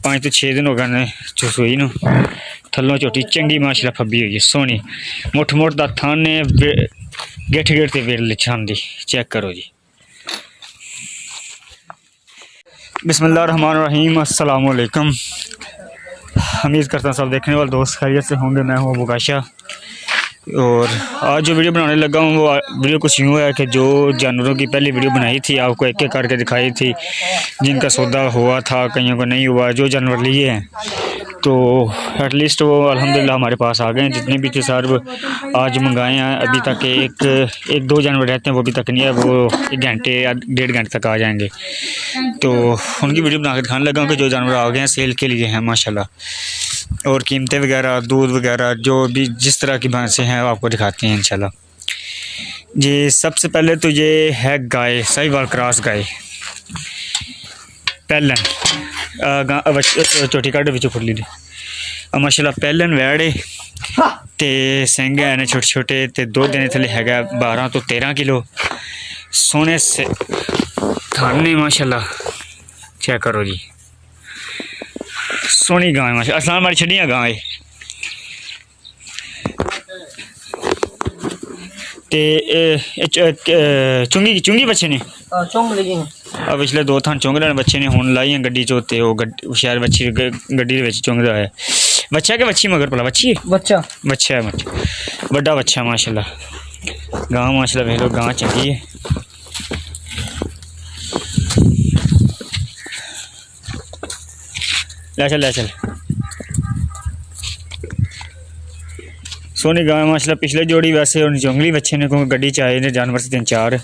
5 ਤੋਂ 6 दिन हो गए सूई नूं। थल्लों झोटी चंगी माशाल्लाह फब्बी हुई है सोहनी मुठ मुठ दा थन ने गेठ गेठ ते वेल छांदी चेक करो जी। बिस्मिल्लाहिर्रहमानिर्रहीम अस्सलाम वालेकुम। उम्मीद करता हूँ सब देखने वाले दोस्त खैरियत से होंगे। मैं हूँ अबू काशा और आज जो वीडियो बनाने लगा हूँ वो वीडियो कुछ यूँ है कि जो जानवरों की पहली वीडियो बनाई थी आपको एक एक करके दिखाई थी जिनका सौदा हुआ था कईयों को नहीं हुआ। जो जानवर लिए हैं तो एटलीस्ट वो अल्हम्दुलिल्लाह हमारे पास आ गए हैं। जितने भी थे सारे आज मंगाए हैं। अभी तक एक दो जानवर रहते हैं वो अभी तक नहीं है, वो 1 घंटे या 1.5 घंटे तक आ जाएंगे। तो उनकी वीडियो बना कर दिखाने लगा हूँ कि जो जानवर आ गए हैं सेल के लिए हैं माशाल्लाह। और कीमतें वगैरह दूध वगैरह जो भी जिस तरह की भैंसें हैं आपको दिखाते हैं इंशाल्लाह जी। सबसे पहले तो ये है गाय, साहिवाल क्रॉस गाय पहलन चोटी कट विचों फुली दी माशाल्लाह पहलन वैड़े ते सिंह है छोटे छोटे ते दुध देने थले है 12 तो 13 किलो सोने से खाने माशाल्लाह चेक करो जी। सोहनी गाय माशाल्लाह असलाम मारी छड़ियाँ गाय ते चुंगी चुंगी बच्चे ने पिछले 2 थान चुंग रहे बच्चे ने हुण लाई गड्डी चो ते शायद बच्ची गड्डी दे चुंगदा है। बच्चा के बच्ची मगर भला बच्ची बच्चा बच्चा है बड़ा बच्चा माशाल्लाह। गां माशाल्लाह वेख लो गां चंगी है। ले चल सोनी गाय माशाल्लाह। पिछले जोड़ी वैसे उन्हें चुंगली बच्चे ने क्योंकि गड्डी च आए ने जानवर से 3-4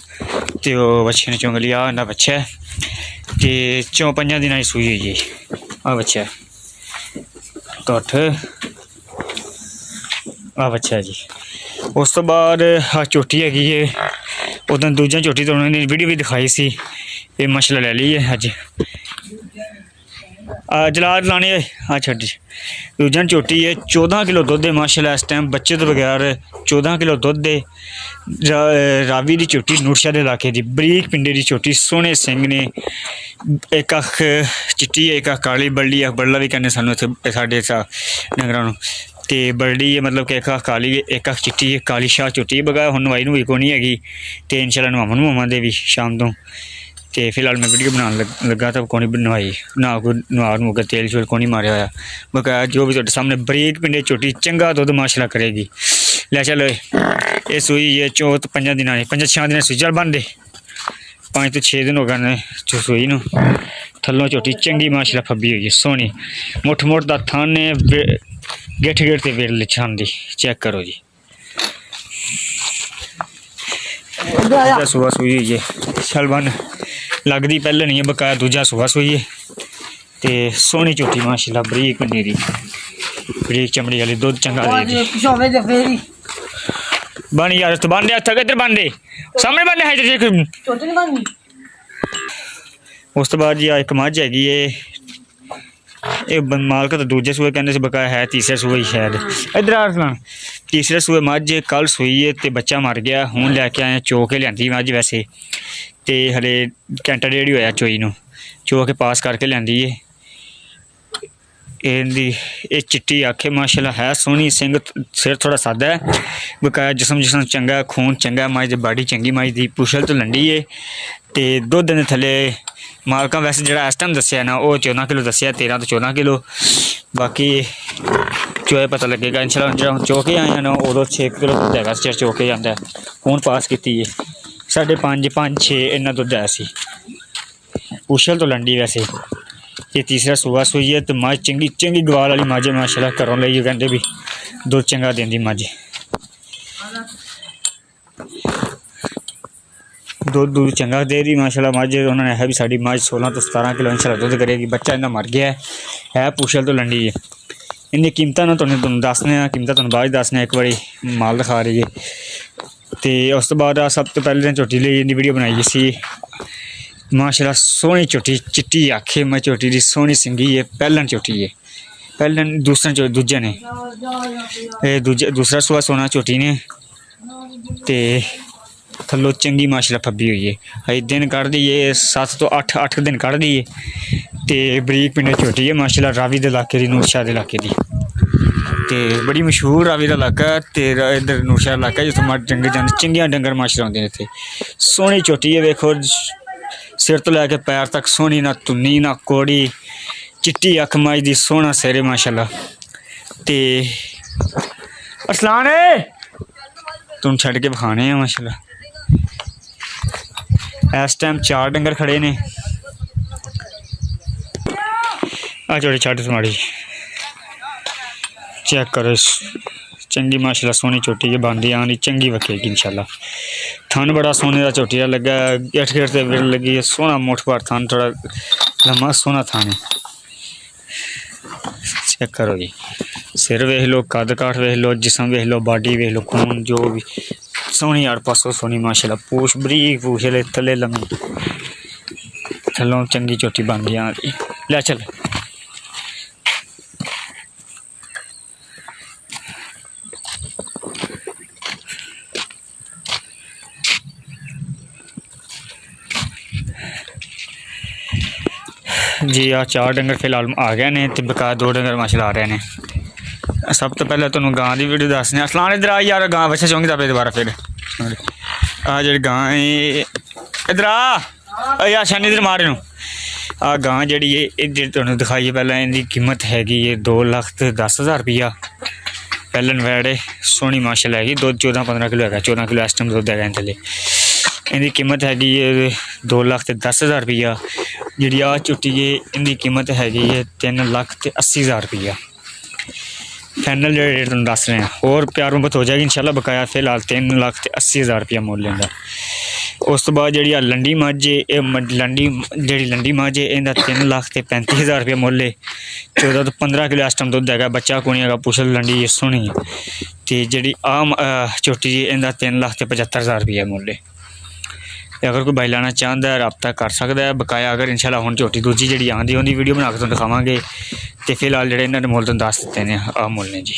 तो बच्चे ने चुंग लिया। ना बच्चा है तो 4-5 दिन की सूई हुई है आ बच्चा है कठ आ बच्चा है जी। उस तो बाद आ चोटी हैगी है उदों दूजा चोटी तो उन्होंने वीडियो भी दिखाई सी ये माशाल्लाह ले ली है अज जलाद लाने हाँ छड़ दूजा चोटी है 14 किलो दुध है माशाल्लाह। इस टाइम बच्चे तो बगैर 14 किलो दुध है। रावी की चोटी नूरशाह के इलाके की बरीक पिंडे की चोटी सोहने सिंह ने एक अख चिट्टी है एक अख काली बल्ली अख बल्ला भी कहने सानू इत्थे साडे डंगरां नूं ते बल्ली है मतलब कि एक अख काली एक अख चिट्टी है काली शाह चोटी बगैर हुण नवाई नूई कोई नहीं हैगी ते इंशाल्लाह नवावां दे भी शाम तो ते फिलहाल मैं वीडियो बनाने लगा तो कोई नवाई ना कोई नवा नूगा तेल शूल को नहीं मारिया होया बकाया जो भी तुहाडे सामने बरीक पिंडे चोटी चंगा दुध माशाल्लाह करेगी। ले चल ये सूई ये 4-5 दिन 5-6 दिन सूई चल बन दे 5 तो 6 दिन हो गए सूई नूं। थल्लों चोटी चंगी माशाल्लाह फब्बी हुई है सोहनी मुठ मुठ दा थन ने गेठ गेठ ते वेल छांदी चेक करो जी। सुबह सूई हुई है चल बन लगती पहले नहीं है बकाया दूजा सुबह सूई है ते सोहनी चोटी माशाल्लाह बरीक पनीरी बरीक चमड़ी वाली दुध चंगा दे बन यार तो बन दे हत्थ इधर बन दे सामने बन दे। उस तो बाद जी एक मझ हैगी ये मालक तो दूजे सूए कहने से बकाया है तीसरे सूए शायद इधर आ रहा तीसरे सूए मझ कल सूई है तो बच्चा मर गया हूँ लैके आए चो के लियांदी मझ वैसे तो हले घंटा 1.5 होया चोई नूं चो के पास करके लियांदी है। ये चिट्टी आखे माशाल्लाह है सोहनी सिंह सिर थोड़ा सादा है बकाया जिसम चंगा खून चंगा मझ दी बाडी चंगी मझ दी पुछल तो लंडी है तो दुध दे थले मालका वैसे जो इस टाइम दसिया ना वो 14 किलो दसिया 13 तो 14 किलो बाकी चोए पता लगेगा इंशाल्लाह। जो चौके आए हैं ना उदों 6 किलो दुध है सिर चौके जाता है खून पास की है 5.5-6 इन्ना दुध है सी पुछल तो लंडी वैसे ये तीसरा सुबह सूई है तो मझ चंगी चंगी गवाल वाली मझ माशाल्लाह घरों ले कहते भी दुध चंगा देंदी मझ दूध चंगा दे रही माशाल्लाह मझ उन्होंने है भी साड़ी मझ 16 तो 17 किलो इंशाल्लाह दुध करेगी। बच्चा इन्ना मर गया है पुछल तो लंडी है इन्नी कीमतां ना तुहानूं दसने कीमतां तुहानूं बाद दसने एक बारी माल दिखा रही है तो उस तो बाद सब तो पहले झोटी लिए इन्नी वीडियो बनाई सी माशाल्लाह सोहनी चोटी चिट्टी आखे मैं चोटी की सोहनी सिंगी है पहलन चोटी है पहलन दूसरा दूजे ने दूसरा सुबह सोना चोटी ने ते थल्लों चंगी माशाल्लाह फब्बी हुई है। दिन कढ़ दी है 7 तो 8 दिन कढ़ दी है ਤੇ ਬਰੀਕ ਪਿੰਡੇ ਝੋਟੀ ਹੈ ਮਾਸ਼ਾਅੱਲਾ ਰਾਵੀ ਦੇ ਇਲਾਕੇ ਦੀ ਨੂਰਸ਼ਾਹ ਦੇ ਇਲਾਕੇ ਦੀ ਤੇ ਬੜੀ ਮਸ਼ਹੂਰ ਰਾਵੀ ਦਾ ਇਲਾਕਾ ਤੇ ਇੱਧਰ ਨੂਰਸ਼ਾਹ ਇਲਾਕਾ ਜਿੱਥੋਂ ਮੱਝ ਡੰਗਰ ਜਾਂਦੇ ਚੰਗੀਆਂ ਡੰਗਰ ਮਾਸ਼ਾਅੱਲਾ ਆਉਂਦੇ ਨੇ ਇੱਥੇ ਸੋਹਣੀ ਝੋਟੀ ਹੈ ਵੇਖੋ ਸਿਰ ਤੋਂ ਲੈ ਕੇ ਪੈਰ ਤੱਕ ਸੋਹਣੀ ਨਾ ਧੁੰਨੀ ਨਾ ਕੋੜੀ ਚਿੱਟੀ ਅੱਖ ਮੱਝ ਦੀ ਸੋਹਣਾ ਸਿਰ ਹੈ ਮਾਸ਼ਾਅੱਲਾ ਤੇ ਅਸਲਾਨ ਏ ਤੁਹਾਨੂੰ ਛੱਡ ਕੇ ਵਿਖਾਣੇ ਆ ਮਾਸ਼ਾਅੱਲਾ ਇਸ ਟਾਈਮ 4 ਡੰਗਰ ਖੜੇ ਨੇ ਆ ਝੋਟੀ ਛੱਡ ਮਾੜੀ ਚੈੱਕ ਕਰੋ ਚੰਗੀ ਮਾਸ਼ਾਅੱਲਾ ਸੋਹਣੀ ਝੋਟੀ ਹੈ ਬਣਦੀ ਆਉਣੀ ਚੰਗੀ ਵਕੇਗੀ ਇਨਸ਼ਾਅੱਲਾ ਥਣ ਬੜਾ ਸੋਹਣੇ ਦਾ ਝੋਟੀ ਦਾ ਲੱਗਾ ਗੇਠ ਗੇਠ ਤੇ ਵਿਰ ਲੱਗੀ ਹੈ ਸੋਹਣਾ ਮੁੱਠ ਭਰ ਥਣ ਥੋੜਾ ਲੰਮਾ ਸੋਹਣਾ ਥਣ ਹੈ ਚੈੱਕ ਕਰੋ ਜੀ ਸਿਰ ਵੇਖ ਲਓ ਕੱਦ ਕਾਠ ਵੇਖ ਲਓ ਜਿਸਮ ਵੇਖ ਲਓ ਬਾਡੀ ਵੇਖ ਲਓ ਖੂਨ ਜੋ ਵੀ ਸੋਹਣੀ ਯਾਰ ਪਾਸੋਂ ਸੋਹਣੀ ਮਾਸ਼ਾਅੱਲਾ ਪੂਛ ਬਰੀਕ ਪੂਛ ਲੈ ਥੱਲੇ ਲੰਮੀ ਥੱਲੋਂ ਚੰਗੀ ਝੋਟੀ ਬਣਦੀ ਆ ਲੈ ਚੱਲ जी आ 4 डंगर फिलहाल आ गए ने ते बका 2 डंगर माशाअल्लाह आ रहे ने सब तो पहले तुहानू गां दी वीडियो दसने असलान इधर आ यार गां बच्चा चौंकी दा पे दोबारा फिर आ जेह्ड़ी गां इधर आ यार शानी इधर मारे नू आ गां जेह्ड़ी है इधर तुहानू दिखाइए पहले इहदी कीमत हैगी है 2,10,000 रुपया पहले नवेड़े सोहनी माशाअल्लाह हैगी दुध 14-15 किलो हैगा 14 किलो इस टाइम दुध हैगा थल्ले इहदी कीमत हैगी है 2,10,000 रुपया जी आ झोटी है इनकी कीमत हैगी है 3,80,000 रुपया फाइनल जो रेट तुम दस रहे हैं और प्यार मुहब्बत हो जाएगी इंशाल्लाह बकाया फिलहाल 3,80,000 रुपया मुल लेंदा उस तो बाद जी लंडी मझ है लंडी जी लंडी मझ है इनका 3,35,000 रुपया मुल है 14 तो 15 किलो इस टाइम दुध हैगा बच्चा कोई नहीं हैगा पुछल लंडी सोहनी है तो जी आम झोटी है इनका 3,75,000 रुपया मुल है अगर कोई भाई लाना चाहता है रब्ता कर सकता है बकाया अगर इंशाल्लाह हुण झोटी दूजी जी आँदी उहदी वीडियो बना के तुहानूं दिखावांगे तो फिलहाल जिहड़े इन्हां दे मुल तुहानूं दस दित्ते ने आ मुल ने जी